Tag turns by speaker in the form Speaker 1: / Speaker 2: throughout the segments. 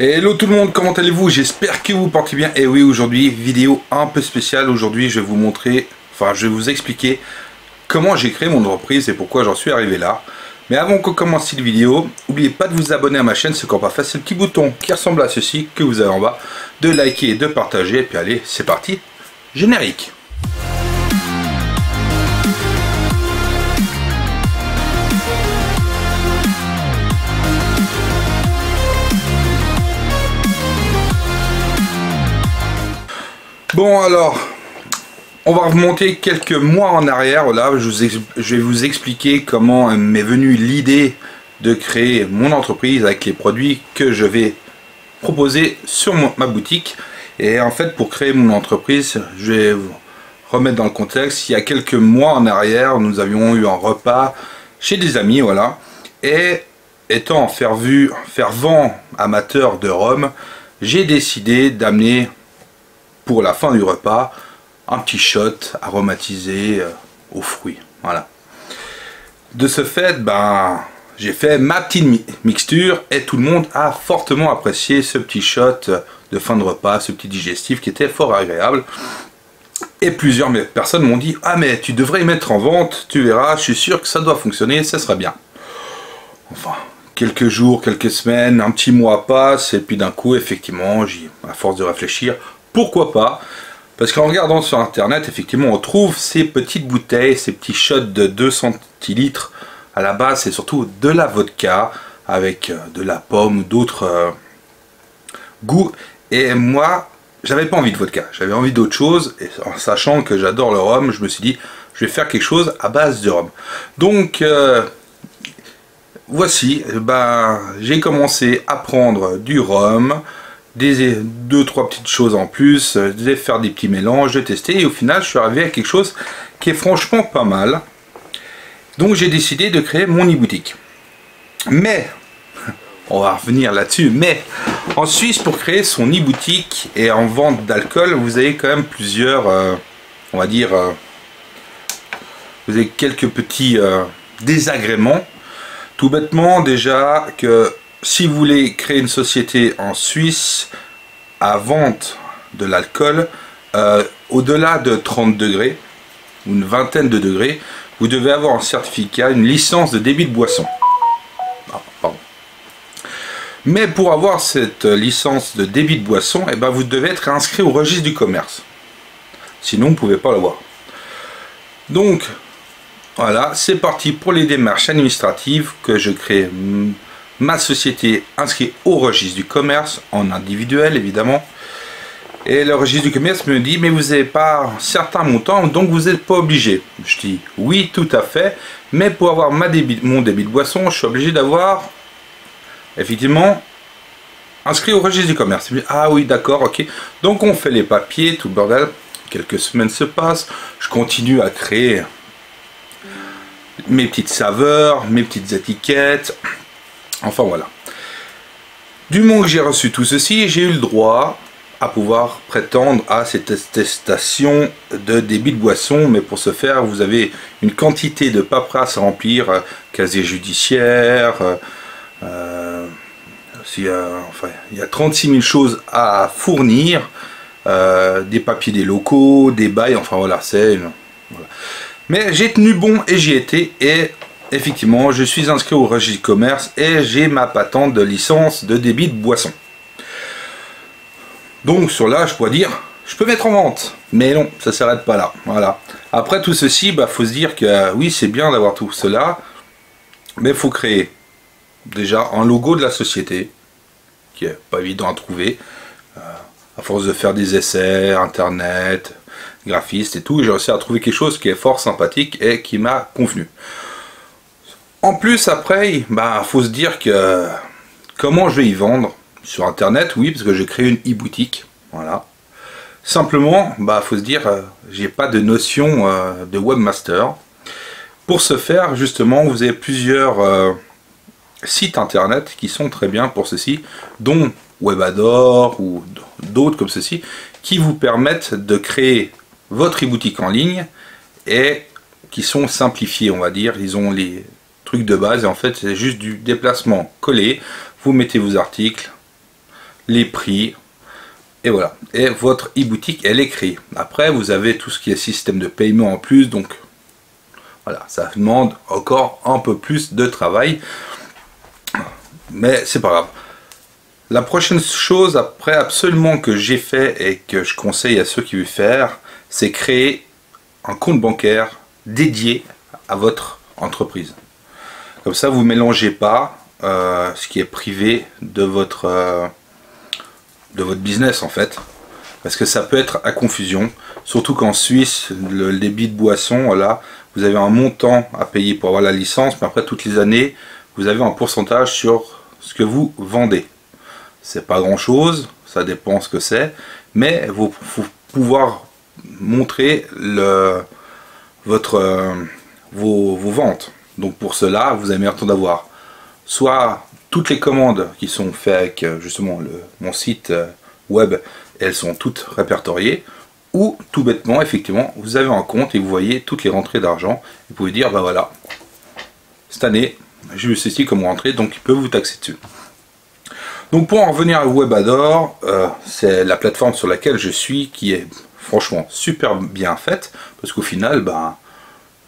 Speaker 1: Hello tout le monde, comment allez-vous? J'espère que vous portez bien. Et oui, aujourd'hui, vidéo un peu spéciale. Aujourd'hui, je vais vous montrer, je vais vous expliquer comment j'ai créé mon entreprise et pourquoi j'en suis arrivé là. Mais avant qu'on commence cette vidéo, n'oubliez pas de vous abonner à ma chaîne, c'est encore pas fait, c'est le petit bouton qui ressemble à ceci que vous avez en bas, de liker et de partager. Et puis allez, c'est parti, générique. Bon alors, on va remonter quelques mois en arrière. Là, je vais vous expliquer comment m'est venue l'idée de créer mon entreprise avec les produits que je vais proposer sur ma boutique. Et en fait, pour créer mon entreprise, je vais vous remettre dans le contexte. Il y a quelques mois en arrière, nous avions eu un repas chez des amis, voilà. Et étant fervent amateur de rhum, j'ai décidé d'amener pour la fin du repas un petit shot aromatisé aux fruits, voilà. De ce fait, j'ai fait ma petite mixture et tout le monde a fortement apprécié ce petit shot de fin de repas, ce petit digestif qui était fort agréable. Et plusieurs personnes m'ont dit: ah mais tu devrais y mettre en vente, tu verras, je suis sûr que ça doit fonctionner, ça sera bien. Enfin, quelques jours, quelques semaines, un petit mois passe et puis d'un coup, effectivement, à force de réfléchir, pourquoi pas? Parce qu'en regardant sur internet, effectivement, on trouve ces petites bouteilles, ces petits shots de 2 centilitres. À la base, c'est surtout de la vodka avec de la pomme ou d'autres goûts. Et moi, j'avais pas envie de vodka, j'avais envie d'autre chose. Et en sachant que j'adore le rhum, je me suis dit, je vais faire quelque chose à base de rhum. Donc, voici, j'ai commencé à prendre du rhum, des 2-3 petites choses en plus, de faire des petits mélanges, de tester, et au final je suis arrivé à quelque chose qui est franchement pas mal. Donc j'ai décidé de créer mon e-boutique. Mais, on va revenir là-dessus, mais en Suisse, pour créer son e-boutique et en vente d'alcool, vous avez quand même plusieurs, on va dire, vous avez quelques petits désagréments. Tout bêtement, déjà que si vous voulez créer une société en Suisse à vente de l'alcool, au-delà de 30 degrés, ou une vingtaine de degrés, vous devez avoir un certificat, une licence de débit de boisson. Mais pour avoir cette licence de débit de boisson, vous devez être inscrit au registre du commerce. Sinon, vous ne pouvez pas l'avoir. Donc, voilà, c'est parti pour les démarches administratives que je crée ma société inscrite au registre du commerce, en individuel évidemment. Et le registre du commerce me dit: mais vous n'avez pas un certain montant, donc vous n'êtes pas obligé. Je dis: oui, tout à fait, mais pour avoir mon débit de boisson, je suis obligé d'avoir effectivement inscrit au registre du commerce. Ah oui, d'accord, ok. Donc on fait les papiers, tout le bordel. Quelques semaines se passent, je continue à créer mes petites saveurs, mes petites étiquettes. Enfin voilà. Du moment que j'ai reçu tout ceci, j'ai eu le droit à pouvoir prétendre à cette attestation de débit de boisson. Mais pour ce faire, vous avez une quantité de paperasse à remplir, casier judiciaire, il y a 36 000 choses à fournir, des papiers des locaux, des bails, enfin voilà, voilà. Mais j'ai tenu bon et j'y étais, et effectivement, je suis inscrit au registre du commerce et j'ai ma patente de licence de débit de boisson. Donc sur là, je pourrais dire, je peux mettre en vente. Mais non, ça ne s'arrête pas là. Voilà. Après tout ceci, faut se dire que oui, c'est bien d'avoir tout cela, mais il faut créer déjà un logo de la société, qui est pas évident à trouver. À force de faire des essais, internet, graphiste et tout, j'ai réussi à trouver quelque chose qui est fort sympathique et qui m'a convenu. En plus, après, faut se dire que comment je vais y vendre sur internet. Oui, parce que j'ai créé une e-boutique, voilà. Simplement, faut se dire, j'ai pas de notion de webmaster. Pour ce faire, justement, vous avez plusieurs sites internet qui sont très bien pour ceci, dont Webador ou d'autres comme ceci, qui vous permettent de créer votre e-boutique en ligne et qui sont simplifiés, on va dire. Ils ont les trucs de base et en fait c'est juste du déplacement collé. Vous mettez vos articles, les prix, et voilà. Et votre e-boutique, elle est créée. Après, vous avez tout ce qui est système de paiement en plus, donc voilà, ça demande encore un peu plus de travail, mais c'est pas grave. La prochaine chose après absolument que j'ai fait et que je conseille à ceux qui veulent faire, c'est créer un compte bancaire dédié à votre entreprise. Comme ça, vous ne mélangez pas ce qui est privé de votre business en fait. Parce que ça peut être à confusion. Surtout qu'en Suisse, le débit de boisson, voilà, vous avez un montant à payer pour avoir la licence, mais après toutes les années, vous avez un pourcentage sur ce que vous vendez. C'est pas grand chose, ça dépend ce que c'est, mais vous pouvoir montrer vos ventes. Donc pour cela, vous avez meilleur temps d'avoir soit toutes les commandes qui sont faites avec justement mon site web, elles sont toutes répertoriées, ou tout bêtement, effectivement, vous avez un compte et vous voyez toutes les rentrées d'argent. Vous pouvez dire, bah voilà, cette année, j'ai eu ceci comme rentrée, donc il peut vous taxer dessus. Donc pour en revenir à Webador, c'est la plateforme sur laquelle je suis qui est franchement super bien faite, parce qu'au final, ben,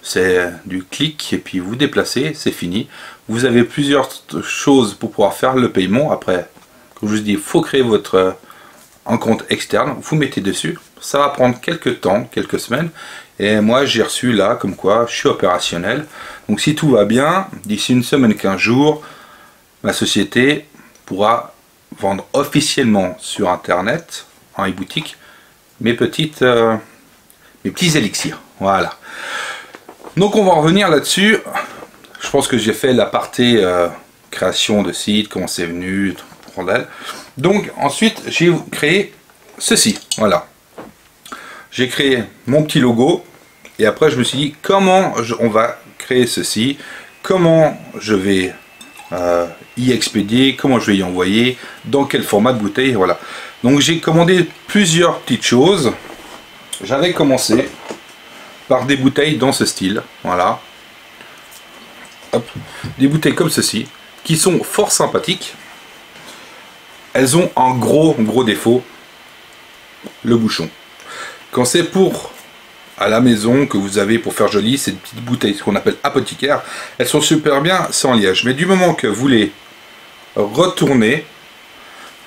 Speaker 1: c'est du clic et puis vous déplacez, c'est fini. Vous avez plusieurs choses pour pouvoir faire le paiement. Après, comme je vous dis, il faut créer un compte externe, vous mettez dessus. Ça va prendre quelques temps, quelques semaines. Et moi, j'ai reçu là, comme quoi, je suis opérationnel. Donc si tout va bien, d'ici une semaine, 15 jours, ma société pourra vendre officiellement sur Internet, en e-boutique, mes petits élixirs. Voilà. Donc on va revenir là-dessus. Je pense que j'ai fait la partie création de site, comment c'est venu, bordel. Donc ensuite j'ai créé ceci, voilà. J'ai créé mon petit logo et après je me suis dit comment on va créer ceci, comment je vais y expédier, comment je vais y envoyer, dans quel format de bouteille, voilà. Donc j'ai commandé plusieurs petites choses. J'avais commencé par des bouteilles dans ce style, voilà. Hop. Des bouteilles comme ceci, qui sont fort sympathiques. Elles ont un gros défaut, le bouchon. Quand c'est pour à la maison que vous avez pour faire joli, ces petites bouteilles, ce qu'on appelle apothicaires, elles sont super bien sans liège. Mais du moment que vous les retournez,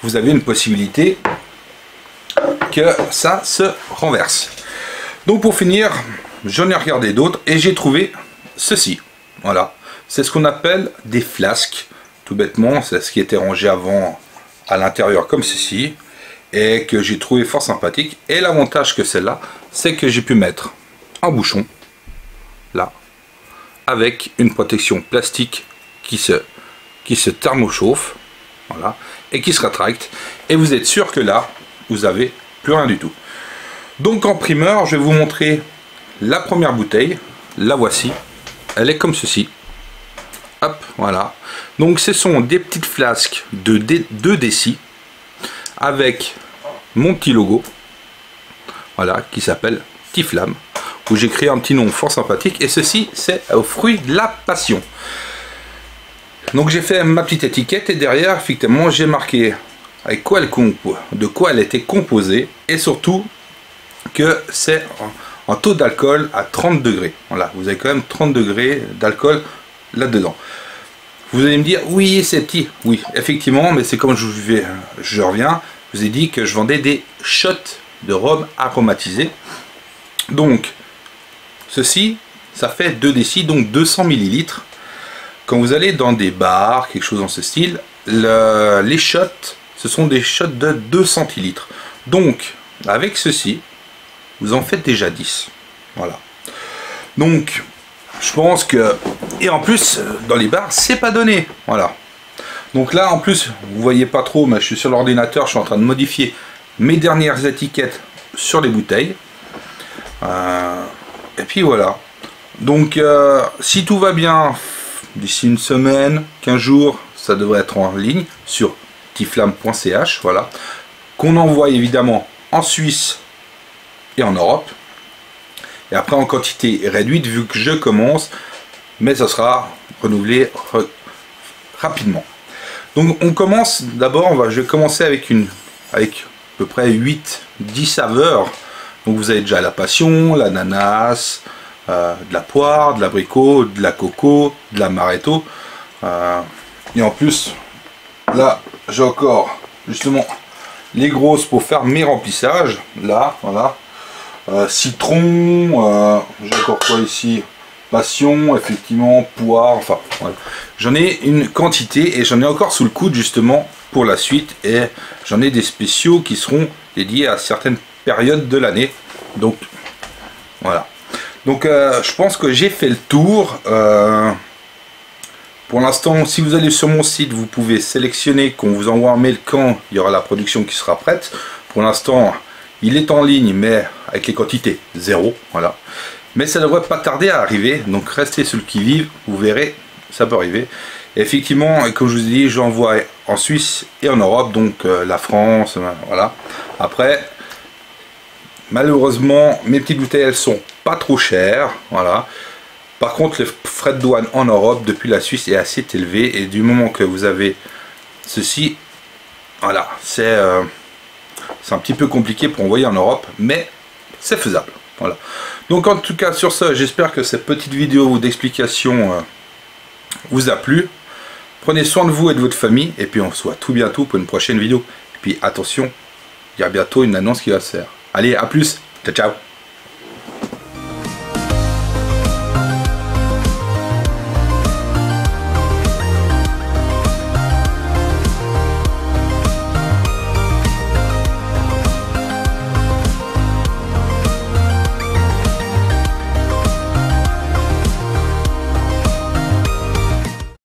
Speaker 1: vous avez une possibilité que ça se renverse. Donc pour finir, j'en ai regardé d'autres et j'ai trouvé ceci. Voilà, c'est ce qu'on appelle des flasques. Tout bêtement, c'est ce qui était rangé avant à l'intérieur comme ceci et que j'ai trouvé fort sympathique. Et l'avantage que celle-là, c'est que j'ai pu mettre un bouchon là avec une protection plastique qui se thermochauffe, voilà, et qui se rétracte. Et vous êtes sûr que là, vous avez plus rien du tout. Donc en primeur, je vais vous montrer la première bouteille. La voici. Elle est comme ceci. Hop, voilà. Donc ce sont des petites flasques de 2 décis avec mon petit logo. Voilà, qui s'appelle Tiflam, où j'ai créé un petit nom fort sympathique. Et ceci, c'est au fruit de la passion. Donc j'ai fait ma petite étiquette et derrière, effectivement, j'ai marqué avec quoi de quoi elle était composée et surtout que c'est un taux d'alcool à 30 degrés. Voilà, vous avez quand même 30 degrés d'alcool là-dedans. Vous allez me dire, oui, c'est petit. Oui, effectivement, mais c'est comme je reviens, je vous ai dit que je vendais des shots de rhum aromatisé. Donc, ceci, ça fait 2 décis, donc 200 millilitres. Quand vous allez dans des bars, quelque chose dans ce style, les shots, ce sont des shots de 2 centilitres. Donc, avec ceci, vous en faites déjà 10. Voilà. Donc, je pense que... Et en plus, dans les bars, c'est pas donné. Voilà. Donc là, en plus, vous voyez pas trop, mais je suis sur l'ordinateur, je suis en train de modifier mes dernières étiquettes sur les bouteilles. Et puis voilà. Donc, si tout va bien, d'ici une semaine, 15 jours, ça devrait être en ligne sur tiflam.ch, voilà. Qu'on envoie évidemment en Suisse et en Europe. Et après en quantité réduite, vu que je commence, mais ça sera renouvelé rapidement. Donc on commence d'abord, je vais commencer avec à peu près 8-10 saveurs. Donc vous avez déjà la passion, l'ananas, de la poire, de l'abricot, de la coco, de l'amaretto. Et en plus, là j'ai encore justement les grosses pour faire mes remplissages. Là, voilà. Citron, j'ai encore quoi ici? Passion, effectivement, poire, enfin voilà. J'en ai une quantité et j'en ai encore sous le coude justement pour la suite, et j'en ai des spéciaux qui seront dédiés à certaines périodes de l'année. Donc voilà. Donc je pense que j'ai fait le tour. Pour l'instant, si vous allez sur mon site, vous pouvez sélectionner qu'on vous envoie un mail quand il y aura la production qui sera prête. Pour l'instant, il est en ligne, mais avec les quantités zéro, voilà. Mais ça ne devrait pas tarder à arriver, donc restez sur le qui-vive, vous verrez, ça peut arriver. Et effectivement, comme je vous ai dit, j'envoie en Suisse et en Europe, donc la France, voilà. Après, malheureusement, mes petites bouteilles, elles sont pas trop chères, voilà. Par contre, le frais de douane en Europe, depuis la Suisse, est assez élevé, et du moment que vous avez ceci, voilà, c'est un petit peu compliqué pour envoyer en Europe, mais c'est faisable. Voilà. Donc en tout cas sur ça, j'espère que cette petite vidéo d'explication vous a plu. Prenez soin de vous et de votre famille, et puis on se voit tout bientôt pour une prochaine vidéo. Et puis attention, il y a bientôt une annonce qui va se faire. Allez, à plus, ciao ciao.